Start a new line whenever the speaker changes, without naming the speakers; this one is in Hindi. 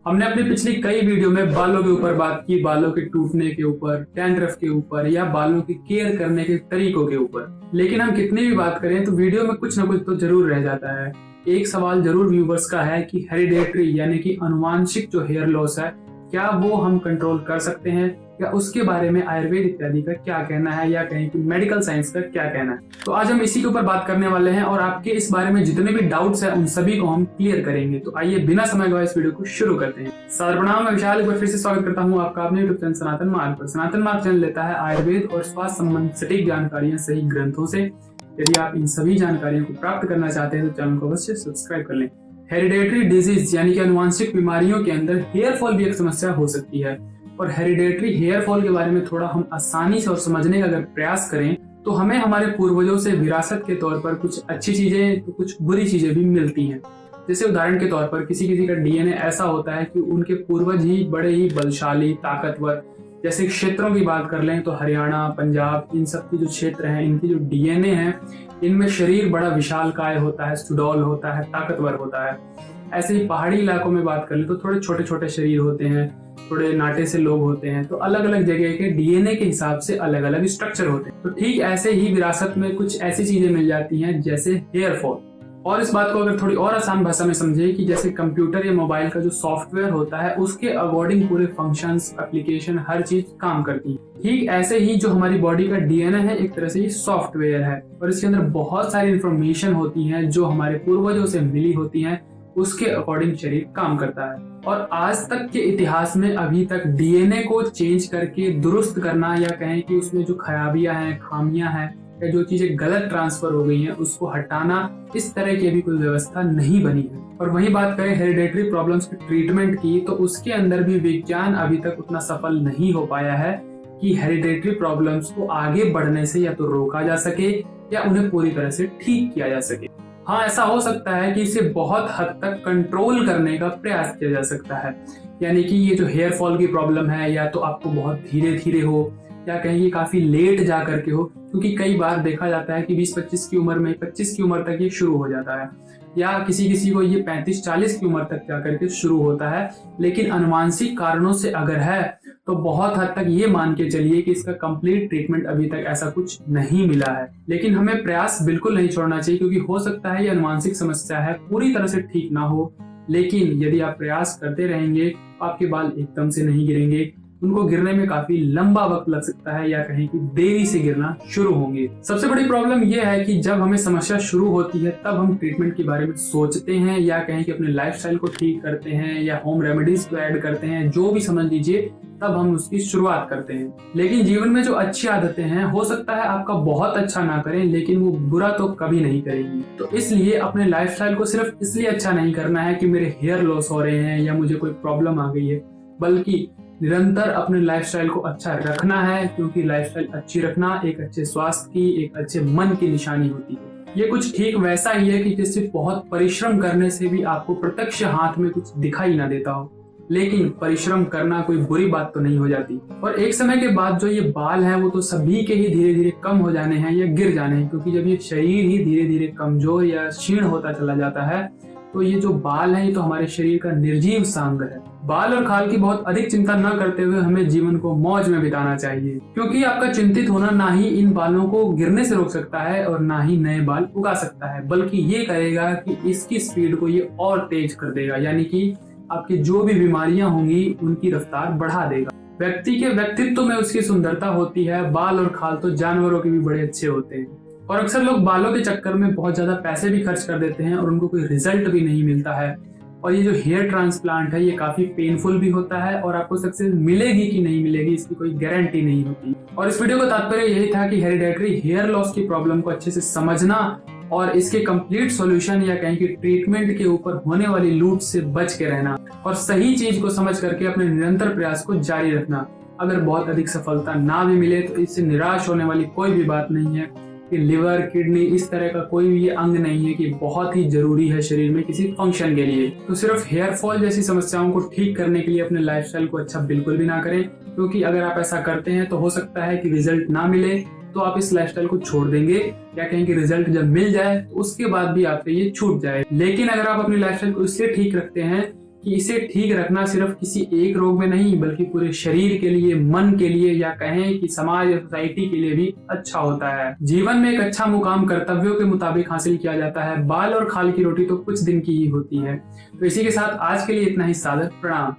हमने अपनी पिछली कई वीडियो में बालों के ऊपर बात की, बालों के टूटने के ऊपर, डैंड्रफ के ऊपर या बालों की केयर करने के तरीकों के ऊपर। लेकिन हम कितनी भी बात करें तो वीडियो में कुछ ना कुछ तो जरूर रह जाता है। एक सवाल जरूर व्यूवर्स का है कि हेरिडेटरी यानी कि अनुवांशिक जो हेयर लॉस है, क्या वो हम कंट्रोल कर सकते हैं या उसके बारे में आयुर्वेद इत्यादि का क्या कहना है या कहीं कि मेडिकल साइंस का क्या कहना है। तो आज हम इसी के ऊपर बात करने वाले हैं और आपके इस बारे में जितने भी डाउट्स हैं उन सभी को हम क्लियर करेंगे। तो आइए बिना समय गवाए इस वीडियो को शुरू करते हैं। सर्वप्रणाम, मैं विशाल एक बार फिर से स्वागत करता हूँ आपका अपने यूट्यूब चैनल सनातन मार्ग पर। सनातन मार्ग चैनल लेता है आयुर्वेद और स्वास्थ्य संबंधित सटीक जानकारियां सही ग्रंथों से। यदि आप इन सभी जानकारियों को प्राप्त करना चाहते हैं तो चैनल को अवश्य सब्सक्राइब कर लें। हेरिडेटरी डिजीज यानी कि अनुवांशिक बीमारियों के अंदर हेयर फॉल भी एक समस्या हो सकती है और हेरिडेटरी हेयर फॉल के बारे में थोड़ा हम आसानी से और समझने का अगर प्रयास करें तो हमें हमारे पूर्वजों से विरासत के तौर पर कुछ अच्छी चीजें तो कुछ बुरी चीजें भी मिलती हैं। जैसे उदाहरण के तौर पर किसी किसी का डीएनए ऐसा होता है कि उनके पूर्वज ही बड़े ही बलशाली, ताकतवर, जैसे क्षेत्रों की बात कर लें तो हरियाणा, पंजाब, इन सब की जो क्षेत्र हैं, इनकी जो डीएनए है, इनमें शरीर बड़ा विशालकाय होता है, सुडौल होता है, ताकतवर होता है। ऐसे ही पहाड़ी इलाकों में बात कर लें तो थोड़े छोटे छोटे शरीर होते हैं, थोड़े नाटे से लोग होते हैं। तो अलग अलग जगह के डीएनए के हिसाब से अलग अलग स्ट्रक्चर होते हैं। तो ठीक ऐसे ही विरासत में कुछ ऐसी चीजें मिल जाती हैं जैसे हेयर फॉल। और इस बात को अगर थोड़ी और आसान भाषा में समझे कि जैसे कंप्यूटर या मोबाइल का जो सॉफ्टवेयर होता है उसके अकॉर्डिंग पूरे फंक्शंस, एप्लीकेशन, हर चीज काम करती है। ठीक ऐसे ही जो हमारी बॉडी का डीएनए है एक तरह से ये सॉफ्टवेयर है और इसके अंदर बहुत सारी इंफॉर्मेशन होती है जो हमारे पूर्वजों से मिली होती है, उसके अकॉर्डिंग शरीर काम करता है। और आज तक के इतिहास में अभी तक डीएनए को चेंज करके दुरुस्त करना या कहें कि उसमें जो खराबियां हैं, खामियां हैं या जो चीजें गलत ट्रांसफर हो गई हैं उसको हटाना, इस तरह की अभी कोई व्यवस्था नहीं बनी है। और वहीं बात करें हेरिडेटरी प्रॉब्लम्स के ट्रीटमेंट की तो उसके अंदर भी विज्ञान अभी तक उतना सफल नहीं हो पाया है कि हेरिडेटरी प्रॉब्लम्स को आगे बढ़ने से या तो रोका जा सके या उन्हें पूरी तरह से ठीक किया जा सके। हाँ, ऐसा हो सकता है कि इसे बहुत हद तक कंट्रोल करने का प्रयास किया जा सकता है। यानी कि ये जो हेयर फॉल की प्रॉब्लम है या तो आपको बहुत धीरे धीरे हो या कहीं काफी लेट जा करके हो, क्योंकि कई बार देखा जाता है कि 20-25 की उम्र में, 25 की उम्र तक ये शुरू हो जाता है या किसी किसी को ये 35-40 की उम्र तक जाकर के शुरू होता है। लेकिन अनुवांशिक कारणों से अगर है तो बहुत हद तक ये मान के चलिए कि इसका कंप्लीट ट्रीटमेंट अभी तक ऐसा कुछ नहीं मिला है। लेकिन हमें प्रयास बिल्कुल नहीं छोड़ना चाहिए क्योंकि हो सकता है ये अनुवांशिक समस्या है, पूरी तरह से ठीक ना हो। लेकिन यदि आप प्रयास करते रहेंगे तो आपके बाल एकदम से नहीं गिरेंगे, उनको गिरने में काफी लंबा वक्त लग सकता है या कहीं कि देरी से गिरना शुरू होंगे। सबसे बड़ी प्रॉब्लम यह है कि जब हमें समस्या शुरू होती है तब हम ट्रीटमेंट के बारे में सोचते हैं या कहीं कि अपने लाइफस्टाइल को ठीक करते हैं या होम रेमेडीज को ऐड करते हैं, जो भी समझ लीजिए, तब हम उसकी शुरुआत करते हैं। लेकिन जीवन में जो अच्छी आदतें हैं हो सकता है आपका बहुत अच्छा ना करें लेकिन वो बुरा तो कभी नहीं करेंगी। तो इसलिए अपने लाइफस्टाइल को सिर्फ इसलिए अच्छा नहीं करना है कि मेरे हेयर लॉस हो रहे हैं या मुझे कोई प्रॉब्लम आ गई है, बल्कि निरंतर अपने लाइफस्टाइल को अच्छा रखना है, क्योंकि लाइफस्टाइल अच्छी रखना एक अच्छे स्वास्थ्य की, एक अच्छे मन की निशानी होती है। ये कुछ ठीक वैसा ही है कि जिससे बहुत परिश्रम करने से भी आपको प्रत्यक्ष हाथ में कुछ दिखाई ना देता हो, लेकिन परिश्रम करना कोई बुरी बात तो नहीं हो जाती। और एक समय के बाद जो ये बाल हैं वो तो सभी के ही धीरे धीरे कम हो जाने हैं या गिर जाने हैं, क्योंकि जब ये शरीर ही धीरे धीरे कमजोर या क्षीण होता चला जाता है तो ये जो बाल है ये तो हमारे शरीर का निर्जीव सांग है। बाल और खाल की बहुत अधिक चिंता न करते हुए हमें जीवन को मौज में बिताना चाहिए, क्योंकि आपका चिंतित होना ना ही इन बालों को गिरने से रोक सकता है और ना ही नए बाल उगा सकता है, बल्कि ये करेगा कि इसकी स्पीड को ये और तेज कर देगा, यानी कि आपकी जो भी बीमारियां होंगी उनकी रफ्तार बढ़ा देगा। व्यक्ति के व्यक्तित्व में उसकी सुंदरता होती है। बाल और खाल तो जानवरों के भी बड़े अच्छे होते हैं और अक्सर लोग बालों के चक्कर में बहुत ज्यादा पैसे भी खर्च कर देते हैं और उनको कोई रिजल्ट भी नहीं मिलता है। और ये जो हेयर ट्रांसप्लांट है ये काफी पेनफुल भी होता है और आपको सक्सेस मिलेगी कि नहीं मिलेगी इसकी कोई गारंटी नहीं होती। और इस वीडियो का तात्पर्य यही था कि हेरिडेटरी हेयर लॉस की प्रॉब्लम को अच्छे से समझना और इसके कंप्लीट सॉल्यूशन या कहीं की ट्रीटमेंट के ऊपर होने वाली लूट से बच के रहना और सही चीज को समझ करके अपने निरंतर प्रयास को जारी रखना। अगर बहुत अधिक सफलता ना भी मिले तो इससे निराश होने वाली कोई भी बात नहीं है कि लिवर, किडनी, इस तरह का कोई भी अंग नहीं है कि बहुत ही जरूरी है शरीर में किसी फंक्शन के लिए। तो सिर्फ हेयर फॉल जैसी समस्याओं को ठीक करने के लिए अपने लाइफस्टाइल को अच्छा बिल्कुल भी ना करें, क्योंकि अगर आप ऐसा करते हैं तो हो सकता है कि रिजल्ट ना मिले तो आप इस लाइफस्टाइल को छोड़ देंगे या कहें कि रिजल्ट जब मिल जाए तो उसके बाद भी आपसे ये छूट जाए। लेकिन अगर आप अपनी लाइफस्टाइल को इसलिए ठीक रखते हैं कि इसे ठीक रखना सिर्फ किसी एक रोग में नहीं बल्कि पूरे शरीर के लिए, मन के लिए, या कहें कि समाज या सोसाइटी के लिए भी अच्छा होता है। जीवन में एक अच्छा मुकाम कर्तव्यों के मुताबिक हासिल किया जाता है। बाल और खाल की रोटी तो कुछ दिन की ही होती है। तो इसी के साथ आज के लिए इतना ही। सादर प्रणाम।